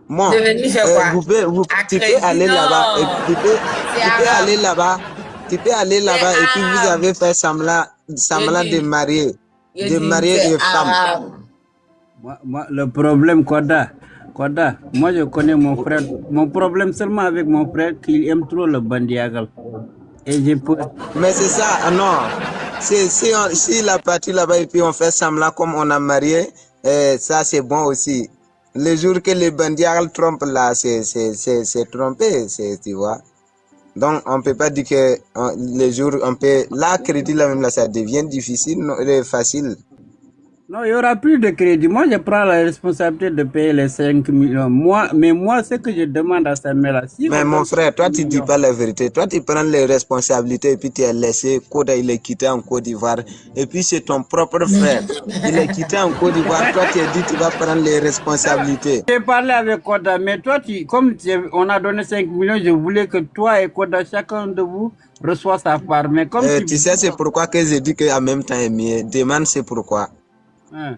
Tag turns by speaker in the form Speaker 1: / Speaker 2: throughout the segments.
Speaker 1: Bon,
Speaker 2: De venir faire quoi? À
Speaker 1: tu peux
Speaker 2: crédit,
Speaker 1: aller là-bas et
Speaker 2: non. C'est
Speaker 1: tu peux aller
Speaker 2: haram.
Speaker 1: là-bas. Tu peux aller
Speaker 2: C'est
Speaker 1: là-bas et puis vous
Speaker 2: haram.
Speaker 1: avez fait
Speaker 2: Je
Speaker 1: semblant
Speaker 2: dis,
Speaker 1: de marier
Speaker 2: c'est
Speaker 1: une femme.
Speaker 2: haram.
Speaker 3: Le problème, Koda, moi je connais mon frère. Mon problème seulement avec mon frère, qu'il aime trop le bandiagal. Et j'ai peur.
Speaker 1: Mais c'est ça, non. Si la partie là-bas et puis on fait semblant comme on a marié, ça c'est bon aussi. Le jour que les bandits trompent là, c'est trompé, tu vois. Donc on peut pas dire que les jours on peut là crédit là même là ça devient difficile, non, facile.
Speaker 3: Non, il n'y aura plus de crédit. Moi, je prends la responsabilité de payer les 5 millions. Mais moi, ce que je demande à Samuel, si on
Speaker 1: Mais mon
Speaker 3: donne
Speaker 1: frère,
Speaker 3: 5
Speaker 1: toi tu dis
Speaker 3: millions,
Speaker 1: pas la vérité. Toi tu prends les responsabilités et puis tu es laissé. Koda il est quitté en Côte d'Ivoire. Et puis c'est ton propre frère. Il est quitté en Côte d'Ivoire. Toi tu as dit tu vas prendre les responsabilités.
Speaker 3: j'ai parlé avec Koda, mais toi, on a donné 5 millions, je voulais que toi et Koda, chacun de vous, reçoit sa part. Mais comme tu me
Speaker 1: Tu
Speaker 3: dis
Speaker 1: sais c'est pourquoi que je dis qu'en même temps est mieux. Demande c'est pourquoi.
Speaker 3: hein,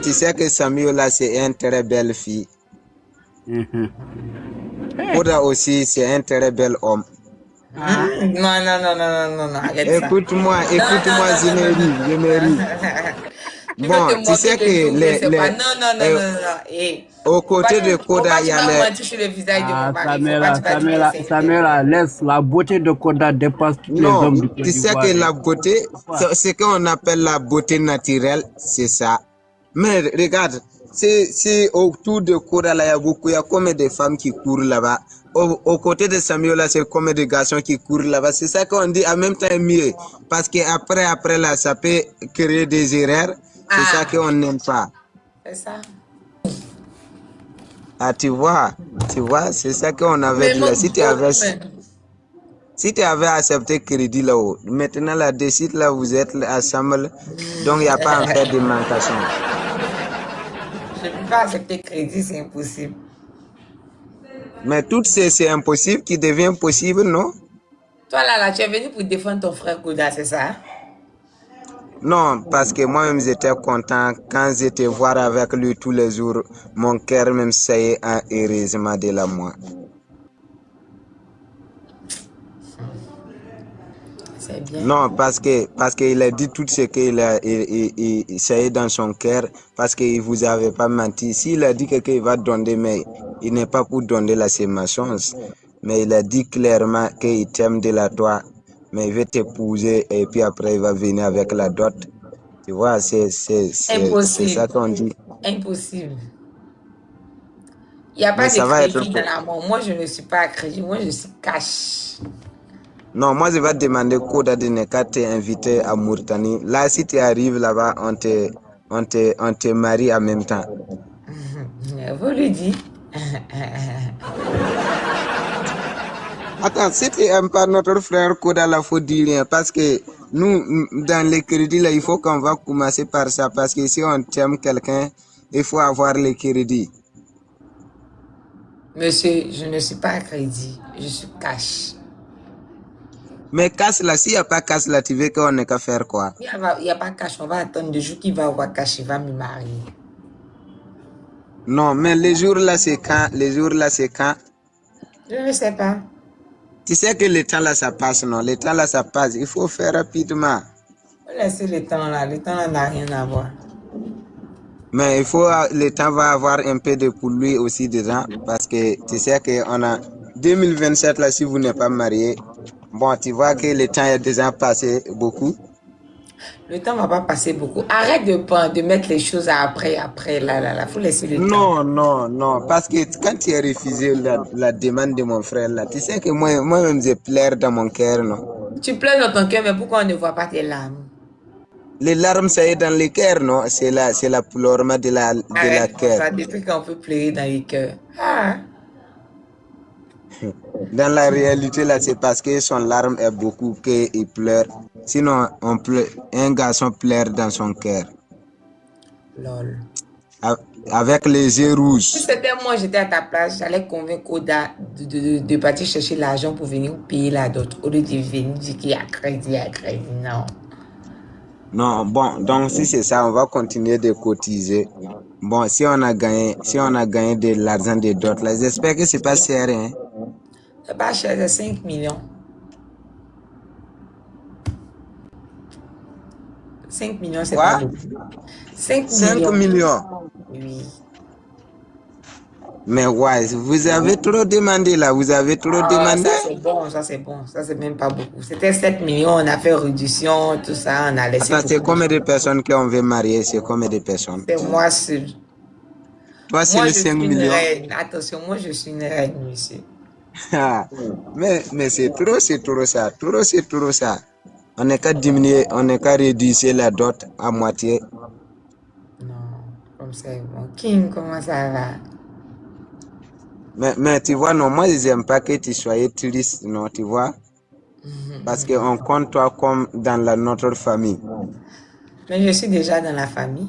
Speaker 1: Tu sais que Samuel là c'est une très belle fille. Koda aussi c'est un très bel homme.
Speaker 2: Non, non, non, non, non, non, non, arrête ça.
Speaker 1: Écoute-moi,
Speaker 2: Non, non,
Speaker 1: écoute-moi,
Speaker 2: non,
Speaker 1: je
Speaker 2: non,
Speaker 1: me
Speaker 2: non,
Speaker 1: ris, je me ris.
Speaker 2: non. Tu veux te
Speaker 1: Bon, tu
Speaker 2: moquer
Speaker 1: sais
Speaker 2: de
Speaker 1: que
Speaker 2: nous, je sais pas. Non, non, non, non, non, non. Et
Speaker 1: aux côtés de
Speaker 2: pourquoi
Speaker 1: Koda, il y
Speaker 2: tu
Speaker 1: a
Speaker 2: vas
Speaker 1: les,
Speaker 2: mentir sur le visage de mon
Speaker 3: Ah,
Speaker 2: mari? Pourquoi
Speaker 3: Samela,
Speaker 2: tu vas dire que c'est une belle
Speaker 3: Samela,
Speaker 2: fille?
Speaker 3: laisse, la beauté de Koda dépasse tous les
Speaker 1: non,
Speaker 3: hommes du Côte
Speaker 1: tu sais que
Speaker 3: d'Ivoire.
Speaker 1: la beauté, ce qu'on appelle la beauté naturelle, c'est ça. Mais regarde, c'est autour de Koda, là, il y a comme des femmes qui courent là-bas. Aux côtés de Samuel, là, c'est comme des garçons qui courent là-bas. C'est ça qu'on dit en même temps mieux. Parce qu'après, là, ça peut créer des erreurs. C'est ça
Speaker 2: Ah,
Speaker 1: qu'on n'aime pas.
Speaker 2: c'est ça.
Speaker 1: Ah, tu vois, c'est ça qu'on avait
Speaker 2: Mais
Speaker 1: dit là.
Speaker 2: mais,
Speaker 1: Si tu avais accepté crédit là-haut, maintenant la décide là, vous êtes ensemble, donc il n'y a pas à en faire de manquation.
Speaker 2: je ne peux pas accepter crédit, c'est impossible.
Speaker 1: Mais tout c'est impossible qui devient possible, non?
Speaker 2: Toi là, tu es venu pour défendre ton frère Kouda, c'est ça?
Speaker 1: Non, parce que moi-même j'étais content quand j'étais voir avec lui tous les jours, mon cœur même saillait un heureusement de la moi.
Speaker 2: C'est bien.
Speaker 1: Non, parce qu'il a dit tout ce qu'il a essayé dans son cœur, parce qu'il vous avait pas menti. S'il a dit qu'il va donner, mais il n'est pas pour donner la sémence, mais il a dit clairement qu'il t'aime de la toi, mais il veut t'épouser et puis après il va venir avec la dot. Tu vois, c'est ça
Speaker 2: Impossible.
Speaker 1: qu'on dit.
Speaker 2: Impossible. Il n'y a
Speaker 1: Mais
Speaker 2: pas de
Speaker 1: ça va être
Speaker 2: crédit dans l'amour. Moi, je ne suis pas à crédit. Moi, je suis cash.
Speaker 1: Non, moi je vais demander Koda de ne pas t'inviter à Mauritanie. Là, si tu arrives là-bas, on te marie en même temps.
Speaker 2: Vous lui dites.
Speaker 1: Attends, si tu n'aimes pas notre frère Koda, il faut dire rien. Parce que nous, dans les crédits, là, il faut qu'on va commencer par ça. Parce que si on t'aime quelqu'un, il faut avoir les crédits.
Speaker 2: Monsieur, je ne suis pas à crédit. Je suis cash.
Speaker 1: Mais casse là, s'il n'y a pas casse là, tu veux qu'on ait qu'à faire quoi?
Speaker 2: Il n'y a pas cash. On va attendre le jour qu'il va avoir cash. Il va me marier.
Speaker 1: Non, mais les jours là, c'est quand? Les jours là, c'est quand?
Speaker 2: Je ne sais pas.
Speaker 1: Tu sais que le temps là, ça passe, non? Le temps là, ça passe. Il faut faire rapidement.
Speaker 2: Laissez le temps là. Le temps là n'a rien à voir.
Speaker 1: Mais le temps va avoir un peu de pour lui aussi dedans. Parce que tu sais qu'on a 2027 là, si vous n'êtes pas marié, bon, tu vois que le temps est déjà passé beaucoup.
Speaker 2: Le temps ne va pas passer beaucoup. Arrête de mettre les choses après. Là. Faut laisser le temps.
Speaker 1: Non. Parce que quand tu as refusé la demande de mon frère là, tu sais que moi-même, je pleure dans mon cœur, non?
Speaker 2: Tu pleures dans ton cœur, mais pourquoi on ne voit pas tes larmes?
Speaker 1: Les larmes, ça est dans le cœur, non? C'est la pleurement de la
Speaker 2: Arrête comme
Speaker 1: cœur.
Speaker 2: ça, depuis qu'on peut pleurer dans les cœurs. Ah,
Speaker 1: Dans la réalité, là, c'est parce que son larme est beaucoup qu'il pleure. Sinon, un garçon pleure dans son cœur.
Speaker 2: lol.
Speaker 1: Avec les yeux
Speaker 2: Si
Speaker 1: rouges.
Speaker 2: c'était moi, j'étais à ta place, j'allais convaincre Oda de partir chercher l'argent pour venir payer la dot. Au lieu de venir dire qu'il y a crédit, non.
Speaker 1: Non, bon, donc si c'est ça, on va continuer de cotiser. Bon, si on a gagné de l'argent de d'autres, là, j'espère que c'est pas cher, hein.
Speaker 2: C'est pas cher, c'est 5 millions. 5 millions, c'est pas
Speaker 1: Quoi?
Speaker 2: beaucoup. 5
Speaker 1: 5
Speaker 2: millions.
Speaker 1: millions.
Speaker 2: Oui.
Speaker 1: Mais ouais, vous avez trop demandé là, vous avez trop
Speaker 2: Ah,
Speaker 1: demandé.
Speaker 2: ça c'est bon, ça c'est bon. Ça c'est même pas beaucoup. C'était 7 millions, on a fait réduction, tout ça, on a laissé
Speaker 1: Attends, c'est
Speaker 2: beaucoup de
Speaker 1: combien de
Speaker 2: choses.
Speaker 1: personnes qu'on veut marier? C'est combien de personnes?
Speaker 2: C'est moi seul.
Speaker 1: Toi, c'est
Speaker 2: Moi,
Speaker 1: les
Speaker 2: je
Speaker 1: 5
Speaker 2: suis une
Speaker 1: millions.
Speaker 2: reine. Attention, moi, je suis une reine, monsieur.
Speaker 1: Ah, mais c'est trop ça. Trop, c'est trop ça. On n'est qu'à diminuer, on n'est qu'à réduire la dot à moitié.
Speaker 2: Non, comme ça, bon. King, comment ça va?
Speaker 1: Mais tu vois, non, moi, je n'aime pas que tu sois triste, non, tu vois. Parce qu'on compte toi comme dans notre famille.
Speaker 2: Mais je suis déjà dans la famille.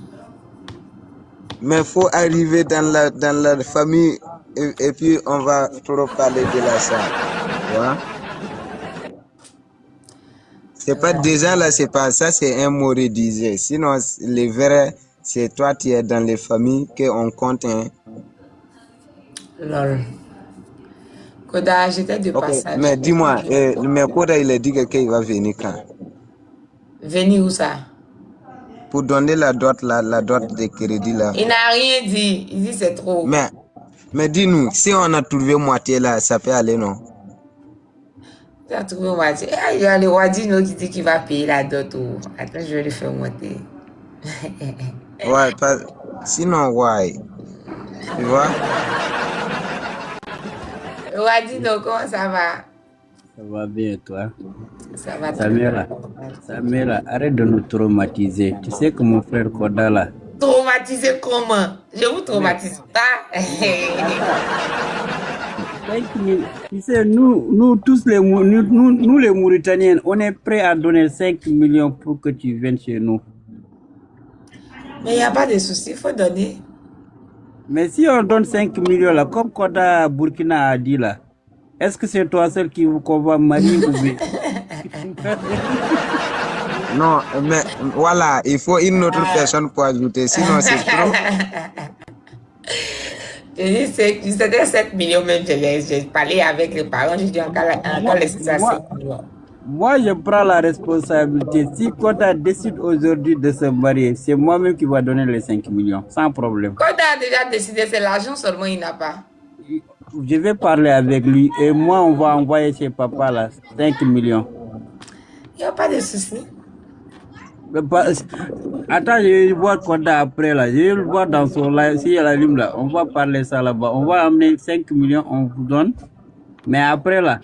Speaker 1: Mais il faut arriver dans la famille et puis on va trop parler de la ça. Tu vois? C'est pas déjà là, c'est pas ça, c'est un mot rédigé. Sinon, les vrais, c'est toi qui es dans les familles qu'on compte. Hein.
Speaker 2: Lol. Koda, j'étais de
Speaker 1: Ok,
Speaker 2: passage.
Speaker 1: mais dis-moi, mais Koda, il a dit qu'il va venir quand?
Speaker 2: Venir où ça?
Speaker 1: Pour donner la dot de crédit là.
Speaker 2: Il n'a rien dit. Il dit c'est trop.
Speaker 1: Mais dis-nous, si on a trouvé moitié là, ça peut aller, non?
Speaker 2: Tu as trouvé moitié. Il y a le Wadino qui dit qu'il va payer la dot. Attends, je vais le faire monter.
Speaker 1: Ouais, sinon, ouais. Tu vois?
Speaker 2: Wadino, comment ça va?
Speaker 3: Ça va bien, toi?
Speaker 2: Ça va très bien.
Speaker 3: Samira, arrête de nous traumatiser. Tu sais que mon frère Koda là.
Speaker 2: Traumatisé comment? Je vous traumatise pas.
Speaker 3: Tu sais, nous tous nous les Mauritaniens, on est prêts à donner 5 millions pour que tu viennes chez nous.
Speaker 2: Mais il n'y a pas de souci, il faut donner.
Speaker 3: Mais si on donne 5 millions là, comme Koda Burkina a dit là, est-ce que c'est toi seul qu'on va marier ou bien?
Speaker 1: Non, mais voilà, il faut une autre personne pour ajouter, sinon c'est trop.
Speaker 2: C'était 7 millions même, j'ai parlé avec les parents, j'ai dit encore laisser ça 5 millions.
Speaker 3: Moi, je prends la responsabilité. Si Koda décide aujourd'hui de se marier, c'est moi-même qui va donner les 5 millions, sans problème.
Speaker 2: Koda a déjà décidé, c'est l'argent seulement, il n'a pas.
Speaker 3: Je vais parler avec lui et moi, on va envoyer chez papa là 5 millions.
Speaker 2: Il n'y a pas de souci.
Speaker 3: Attends, je vais voir Koda après là. Je vais le voir dans son live. Si il y a la lime là, on va parler ça là-bas. On va amener 5 millions, on vous donne. Mais après là,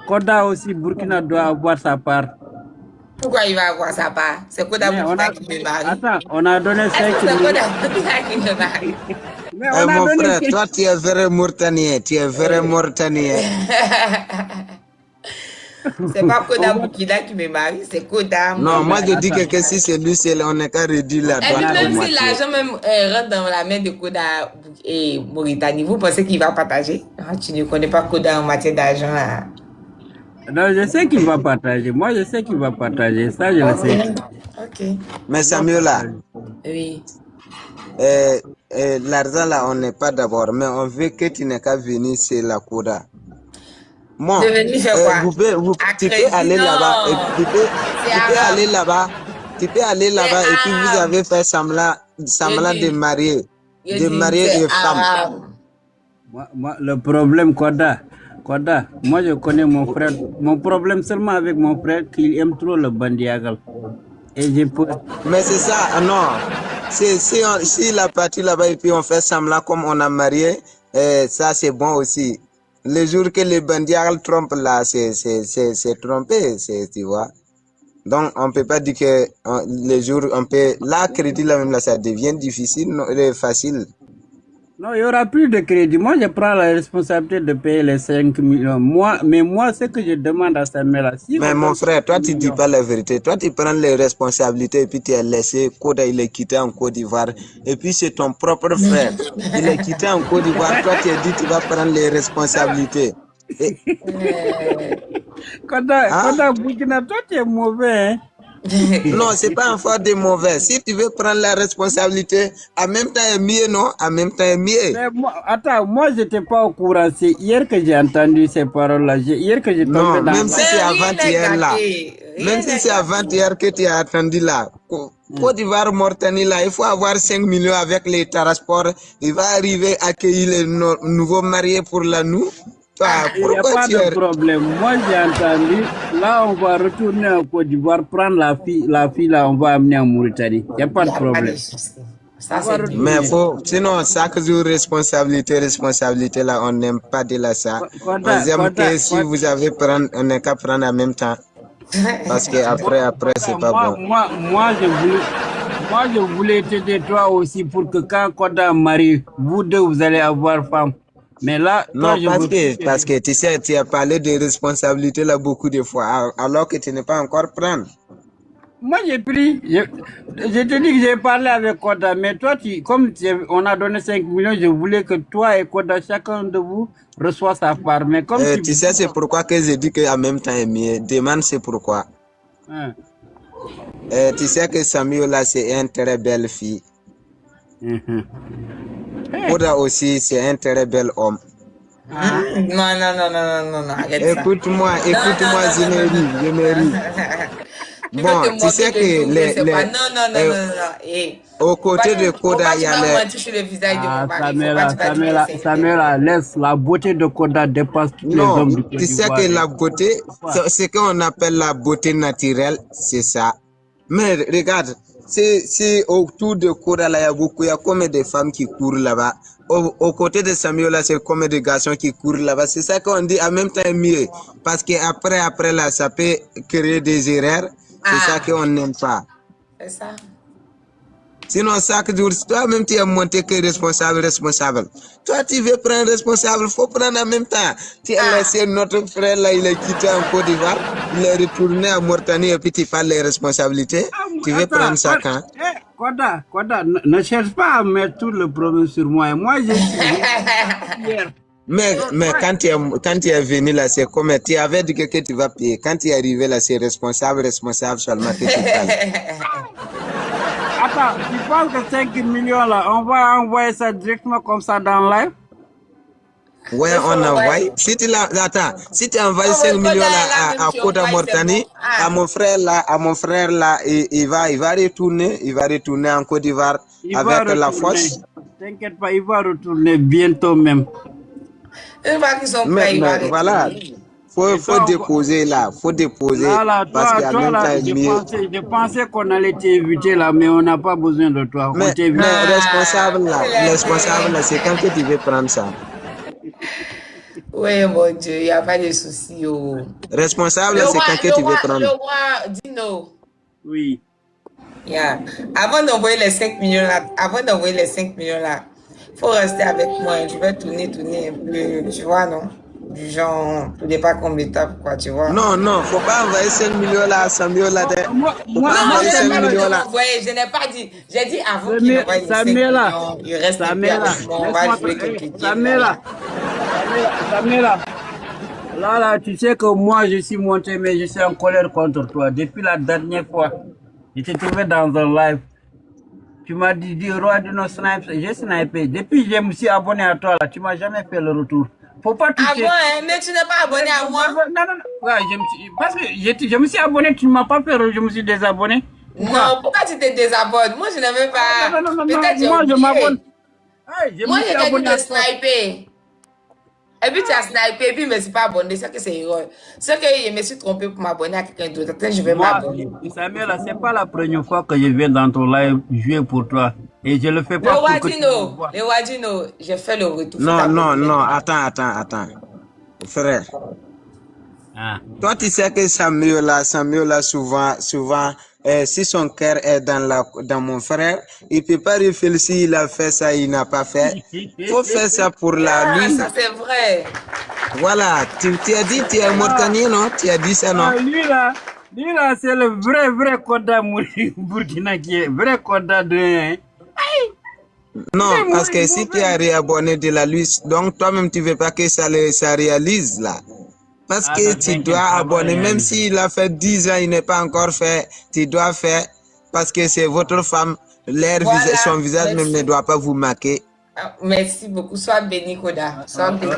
Speaker 3: Koda aussi, Burkina doit avoir sa part.
Speaker 2: Pourquoi il va avoir sa part? C'est Koda Burkina qui me marie.
Speaker 3: Attends, on a donné 5 millions.
Speaker 2: C'est Koda Burkina qui me marie.
Speaker 1: Mon frère, toi tu es vrai Mauritanien, tu es vrai Mauritanien.
Speaker 2: C'est pas Koda Burkina qui me marie, c'est Koda.
Speaker 1: Non, moi je dis que si c'est lui, on n'est qu'à réduire la
Speaker 2: dot. Et puis même si
Speaker 1: l'argent
Speaker 2: même rentre dans la main de Koda et Mauritanie, vous pensez qu'il va partager? Tu ne connais pas Koda en matière d'argent là.
Speaker 3: Non, je sais qu'il va partager. Moi, je sais qu'il va partager. Ça, je le sais.
Speaker 2: Ok.
Speaker 1: Mais Samuel là,
Speaker 2: oui.
Speaker 1: L'argent là, on n'est pas d'abord, mais on veut que tu n'aies qu'à venir chez la Koda. Bon, tu peux aller là-bas et tu peux aller là-bas. Tu peux aller là-bas et puis vous avez fait semblant de marier une femme.
Speaker 3: Moi, le problème, Koda, moi je connais mon frère. Mon problème seulement avec mon frère, qu'il aime trop le bandiagal.
Speaker 1: Mais c'est ça, non. Si la partie là-bas et puis on fait semblant comme on a marié, ça c'est bon aussi. Le jour que les bandiagal trompent là, c'est trompé, tu vois. Donc on peut pas dire que les jours on peut là crédit là même là ça devient difficile, facile.
Speaker 3: Non, il n'y aura plus de crédit. Moi, je prends la responsabilité de payer les 5 millions. Mais moi, ce que je demande à Samuel,
Speaker 1: mais mon frère, toi, tu ne dis pas la vérité. Toi, tu prends les responsabilités et puis tu as laissé Koda, il est quitté en Côte d'Ivoire. Et puis, c'est ton propre frère. Il est quitté en Côte d'Ivoire. Toi, tu as dit que tu vas prendre les responsabilités.
Speaker 3: Koda Burkina, toi, tu es mauvais, hein?
Speaker 1: Non, c'est pas un faute de mauvais. Si tu veux prendre la responsabilité, en même temps est mieux, non? En même temps est mieux.
Speaker 3: Mais moi, attends, moi, j'étais pas au courant. C'est hier que j'ai entendu ces paroles-là. Hier que j'ai tombé
Speaker 1: Non,
Speaker 3: dans
Speaker 1: même si
Speaker 2: Mais
Speaker 1: c'est
Speaker 2: rien n'est
Speaker 1: avant-hier là.
Speaker 2: gâté.
Speaker 1: Même
Speaker 2: Rien
Speaker 1: si
Speaker 2: n'est
Speaker 1: c'est
Speaker 2: gâté.
Speaker 1: avant-hier que tu as attendu là. Côte d'Ivoire, Mauritanie là, il faut avoir 5 millions avec les transports. Il va arriver à accueillir les nouveaux mariés pour la nous. Toi,
Speaker 3: Il n'y a
Speaker 1: pourquoi
Speaker 3: pas
Speaker 1: tu
Speaker 3: de
Speaker 1: es...
Speaker 3: problème. Moi, j'ai entendu. Là, on va retourner en Côte d'Ivoire, prendre la fille. La fille, là, on va amener en Mauritanie. Il n'y a
Speaker 2: Il
Speaker 3: pas
Speaker 2: n'y
Speaker 3: de
Speaker 2: a pas de
Speaker 3: problème.
Speaker 2: souci.
Speaker 3: On
Speaker 2: Ça,
Speaker 3: va
Speaker 2: c'est dur.
Speaker 1: Mais
Speaker 3: retourner.
Speaker 1: faut, sinon, chaque jour, responsabilité là, on n'aime pas de la ça. On aime que si vous avez prendre, on n'est qu'à prendre en même temps. Parce que après, c'est pas bon.
Speaker 3: Moi, je voulais t'aider toi aussi pour que quand Koda marie, vous deux, vous allez avoir femme. Mais là, toi,
Speaker 1: Non,
Speaker 3: je veux plus
Speaker 1: parce que tu sais, tu as parlé de responsabilité là beaucoup de fois, alors que tu n'es pas encore prendre.
Speaker 3: Moi, j'ai pris. Je te dis que j'ai parlé avec Koda, mais toi, comme on a donné 5 millions, je voulais que toi et Koda, chacun de vous, reçoit sa part. Mais comme
Speaker 1: Tu sais, c'est pourquoi que je dis qu'en même temps est mieux. Demande, c'est pourquoi.
Speaker 3: Hein.
Speaker 1: Tu sais que Samuel là, c'est une très belle fille. Koda aussi, c'est un très bel homme.
Speaker 2: Non, arrête ça.
Speaker 1: Écoute-moi, je me ris.
Speaker 2: Tu
Speaker 1: Bon,
Speaker 2: veux te
Speaker 1: tu sais
Speaker 2: moquer de
Speaker 1: que
Speaker 2: nous, je sais pas. Non. Eh,
Speaker 1: au côté de
Speaker 2: faut
Speaker 1: Koda,
Speaker 2: pas
Speaker 1: il
Speaker 2: que
Speaker 1: y
Speaker 2: tu
Speaker 1: a
Speaker 2: vas
Speaker 1: les...
Speaker 2: mentir sur le visage de mon mari. Faut pas que tu vas dire que c'est
Speaker 3: Samuela, laisse. La beauté de Koda dépasse tous les
Speaker 1: Non,
Speaker 3: hommes du Côte
Speaker 1: tu sais
Speaker 3: d'Ivoire.
Speaker 1: que la beauté, ce qu'on appelle la beauté naturelle, c'est ça. Mais regarde, c'est autour de Koda, là, il y a comme des femmes qui courent là-bas. Au côté de Samuel, là, c'est comme des garçons qui courent là-bas. C'est ça qu'on dit en même temps mieux. Parce que après, là, ça peut créer des erreurs. C'est ça qu'on n'aime pas.
Speaker 2: C'est ça.
Speaker 1: Sinon, chaque jour, toi-même, tu es monté que responsable. Toi, tu veux prendre responsable, il faut prendre en même temps. Tu as laissé notre frère, là, il est quitté en Côte d'Ivoire, il est retourné à Mauritanie et puis tu parles les responsabilités. Tu veux prendre ça quand?
Speaker 3: Koda, ne cherche pas à mettre tout le problème sur moi. Moi, j'ai hier.
Speaker 1: Mais quand tu es venu là, c'est comme tu avais dit que tu vas payer. Quand tu es arrivé là, c'est responsable seulement que tu payes.
Speaker 3: Attends, tu penses que 5 millions là, on va envoyer ça directement comme ça dans live?
Speaker 1: Ouais, on envoie. Si tu envoies 5 millions là à Koda Mauritanie, à mon frère là, il va retourner en Côte d'Ivoire avec la force.
Speaker 3: T'inquiète pas, il va retourner bientôt même.
Speaker 2: Une fois qu'ils sont
Speaker 1: Mais
Speaker 2: prêts, il va
Speaker 1: voilà. Faut déposer là,
Speaker 3: Là,
Speaker 1: parce qu'il y a
Speaker 3: là, je pensais qu'on allait t'inviter là, mais on n'a pas besoin de toi.
Speaker 1: Mais responsable là, c'est quand que tu veux prendre ça.
Speaker 2: Oui, mon Dieu, il n'y a pas de souci. Oh.
Speaker 1: Responsable, c'est quand que tu veux prendre.
Speaker 2: Le roi, Dino.
Speaker 3: Oui.
Speaker 2: Yeah. Avant d'envoyer les 5 millions là, faut rester avec moi. Je vais tourner un peu, tu vois, non? Du genre, tout dépend combien de temps, quoi, tu vois.
Speaker 1: Non, faut pas envoyer 5 millions là à Samuel là.
Speaker 2: Non, je n'ai pas dit. J'ai dit avant qu'il envoie les 5 millions, il reste un peu avec moi, on va jouer quelques games.
Speaker 3: Samira, là, tu sais que moi, je suis monté, mais je suis en colère contre toi. Depuis la dernière fois, je t'ai trouvé dans un live. Tu m'as dit, roi de nos snipes, j'ai snipé. Depuis que je me suis abonné à toi, là, tu m'as jamais fait le retour. Faut pas toucher.
Speaker 2: Ah bon, hein? Mais tu n'es pas abonné à moi?
Speaker 3: Non. Ouais, parce que je me suis abonné, tu ne m'as pas fait, je me suis désabonné.
Speaker 2: Non, pourquoi tu te désabonnes? Moi, je n'ai même pas...
Speaker 3: Non,
Speaker 2: peut-être
Speaker 3: moi, je m'abonne.
Speaker 2: Moi, j'ai dit de sniper. Et puis, tu as snipé, et puis, je ne me suis pas abonné. C'est que c'est erreur. C'est que je me suis trompé pour m'abonner à quelqu'un d'autre. Attends, je vais m'abonner.
Speaker 3: Samuel, ce n'est pas la première fois que je viens dans ton live jouer pour toi. Et je le fais pas pour que
Speaker 2: Le Wadino, j'ai fait le retour.
Speaker 1: Non, attends. Frère. Toi, tu sais que Samuel là, souvent, si son cœur est dans mon frère, il peut pas réfléchir, il a fait ça, il n'a pas fait. Faut faire ça pour lui.
Speaker 2: Ça, c'est vrai.
Speaker 1: Voilà, tu as dit, tu es Mauritanien, non? Tu as dit ça, non?
Speaker 3: Lui là, c'est le vrai Koda Burkina qui est vrai Koda de...
Speaker 1: Non, parce que si tu as réabonné de la lui, donc toi-même tu veux pas que ça réalise là. Parce que tu dois abonner, même s'il a fait 10 ans, il n'est pas encore fait, tu dois faire, parce que c'est votre femme, son visage même ne doit pas vous marquer.
Speaker 2: Merci beaucoup. Sois béni, Koda. Sois béni.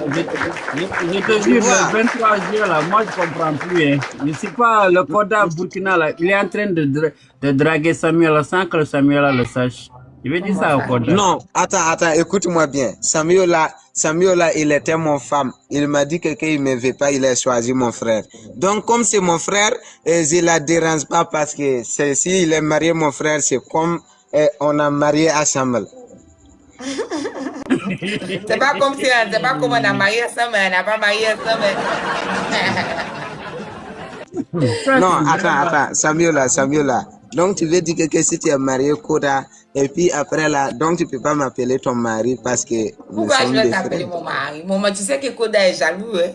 Speaker 3: Je te jure, le 23 juillet, là, moi, je comprends plus. Hein. Je ne sais pas, le Koda Burkina, là, il est en train de draguer Samuel sans que Samuel le sache. Je vais dire ça au Koda.
Speaker 1: Non, attends, écoute-moi bien. Samuel, il était mon femme. Il m'a dit que qu'il ne me veut pas, il a choisi mon frère. Donc, comme c'est mon frère, je la dérange pas parce que si il est marié, mon frère, c'est comme on a marié ensemble.
Speaker 2: C'est pas comme on a marié ensemble, on n'a pas marié ensemble.
Speaker 1: Non, attends, Samuel. Donc, tu veux dire que si tu es marié, Koda, et puis après là, donc tu peux pas m'appeler ton mari parce que.
Speaker 2: Pourquoi je vais t'appeler mon mari? Tu sais que Koda est jaloux, hein?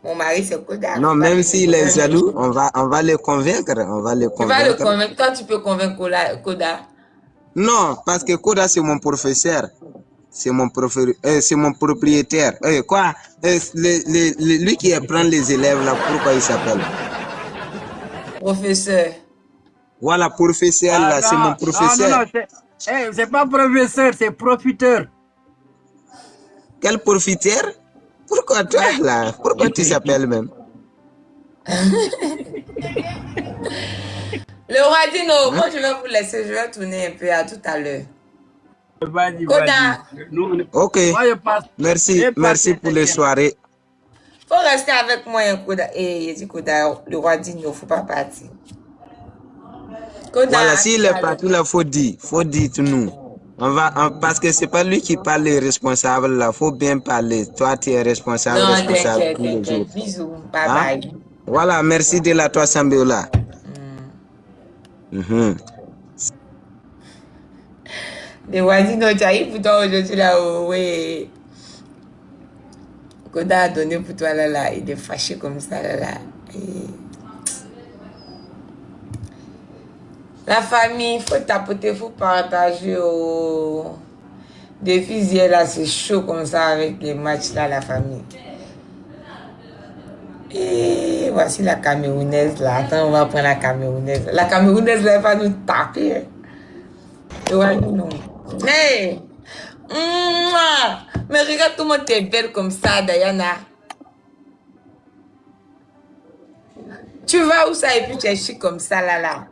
Speaker 2: Mon mari, c'est Koda.
Speaker 1: Non, même s'il est jaloux, on va le convaincre.
Speaker 2: Tu vas le convaincre. Toi, tu peux convaincre Koda.
Speaker 1: Non, parce que Koda, c'est mon professeur. C'est mon propriétaire. Quoi? Lui qui apprend les élèves, là, pourquoi il s'appelle?
Speaker 2: Professeur.
Speaker 1: Voilà, professeur, là, c'est mon professeur.
Speaker 3: Non, c'est pas professeur, c'est profiteur.
Speaker 1: Quel profiteur? Pourquoi toi, là? Pourquoi tu s'appelles même?
Speaker 2: Le roi dit non, moi je vais vous laisser, je vais tourner un peu à tout à l'heure. Koda.
Speaker 1: Ok, merci pour les soirées.
Speaker 2: Faut rester avec moi, Koda. Et il dit Koda, le roi dit non, faut pas partir.
Speaker 1: Koda, voilà, s'il est parti là, faut dire tout nous. Parce que c'est pas lui qui parle, les responsables là, faut bien parler. Toi, tu es responsable,
Speaker 2: t'inquiète. Bisous, bye bye.
Speaker 1: Voilà, merci de la toi, Sambiola.
Speaker 2: Les voisins, non, tu as eu pour toi aujourd'hui là, oui. Koda a donné pour toi là, il est fâché comme ça là. La famille, il faut tapoter, il faut partager. Depuis hier là, c'est chaud comme ça avec les matchs là, la famille. Et voici la Camerounaise là. Attends, on va prendre la Camerounaise. La Camerounaise là, elle va nous taper. Et ouais, non. Hey! Mais regarde comment tu es belle comme ça, Diana. Tu vas où ça et puis tu es chic comme ça là?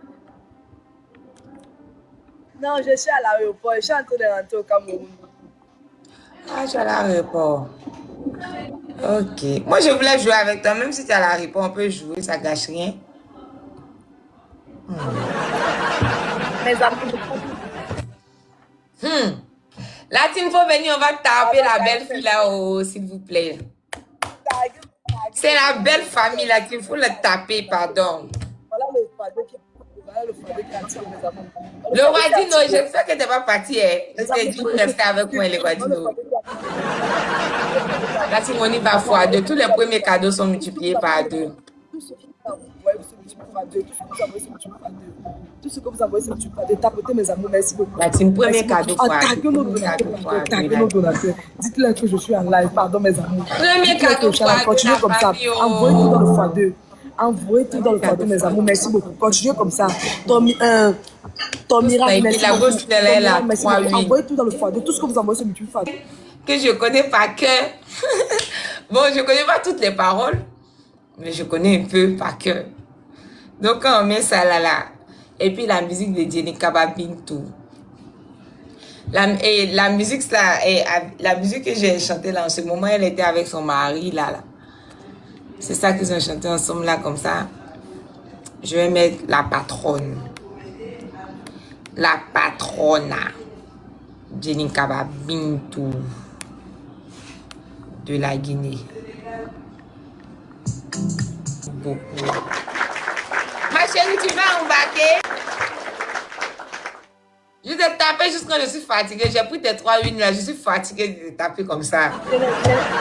Speaker 4: Non, je suis à l'aéroport. Je suis en train de rentrer au Cameroun.
Speaker 2: Ah, je suis à l'aéroport. Ok. Moi, je voulais jouer avec toi. Même si tu es à l'aéroport, on peut jouer. Ça gâche rien.
Speaker 4: Mes amis.
Speaker 2: La team, faut venir. On va taper la belle fille là-haut, s'il vous plaît. C'est la belle famille là qu'il faut le taper, pardon.
Speaker 4: Voilà le fardeau qui
Speaker 2: le roi dit non, j'espère que tu n'es pas parti. Je t'ai dit de rester avec moi, le roi dit non. La Timonie va fois deux. Tous les premiers cadeaux sont multipliés par deux.
Speaker 4: Tout ce que vous envoyez, c'est multiplié par deux. Tapotez mes amours, merci beaucoup.
Speaker 2: La team, premier cadeau fois
Speaker 4: nos donateurs. Dites-leur que je suis en live, pardon mes amours.
Speaker 2: Premier cadeau fois deux.
Speaker 4: Continuez comme ça. Envoyez tout dans le fois deux. Envoyez tout dans le fardeau, mes amours. Merci beaucoup. Continuez comme ça. Ton miracle, merci beaucoup. Envoyez tout dans le fardeau. Tout ce que vous envoyez, c'est multiplié par deux.
Speaker 2: Que je connais par cœur. Bon, je connais pas toutes les paroles, mais je connais un peu par cœur. Donc, quand on met ça là, et puis la musique de Jenny Kababintou. La musique que j'ai chantée là en ce moment, elle était avec son mari là. C'est ça qu'ils ont chanté ensemble là, comme ça. Je vais mettre la patronne. La patrona. Jenny Kababintou. De la Guinée. Beaucoup. Ma chérie, tu vas embarquer? Je t'ai tapé juste quand je suis fatiguée. J'ai pris tes 3 lignes là. Je suis fatiguée de te taper comme ça.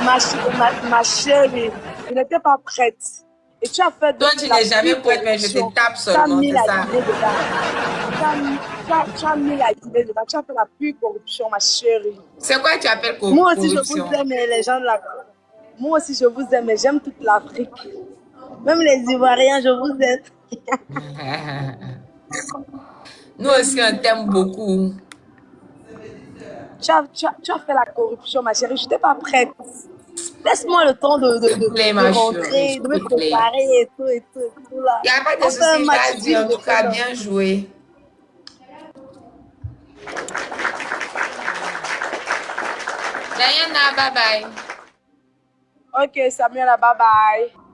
Speaker 4: Ma chérie, je n'étais pas prête. Et tu as fait...
Speaker 2: Toi, tu n'es jamais prête, mais je te tape seulement, c'est ça.
Speaker 4: Tu as mis la idée dedans. Tu as fait la pure corruption, ma chérie.
Speaker 2: C'est quoi tu appelles corruption?
Speaker 4: Moi aussi, je vous aime, les gens là. Moi aussi, je vous aime, mais j'aime toute l'Afrique. Même les Ivoiriens, je vous aime.
Speaker 2: Nous aussi, on t'aime beaucoup.
Speaker 4: Tu as fait la corruption, ma chérie. Je n'étais pas prête. Laisse-moi le temps de rentrer, de me préparer et tout, et tout, et tout là.
Speaker 2: Il n'y a pas de souci, vas-y, en tout cas, bien joué. Diana, bye bye.
Speaker 4: Ok, Samuel, bye bye.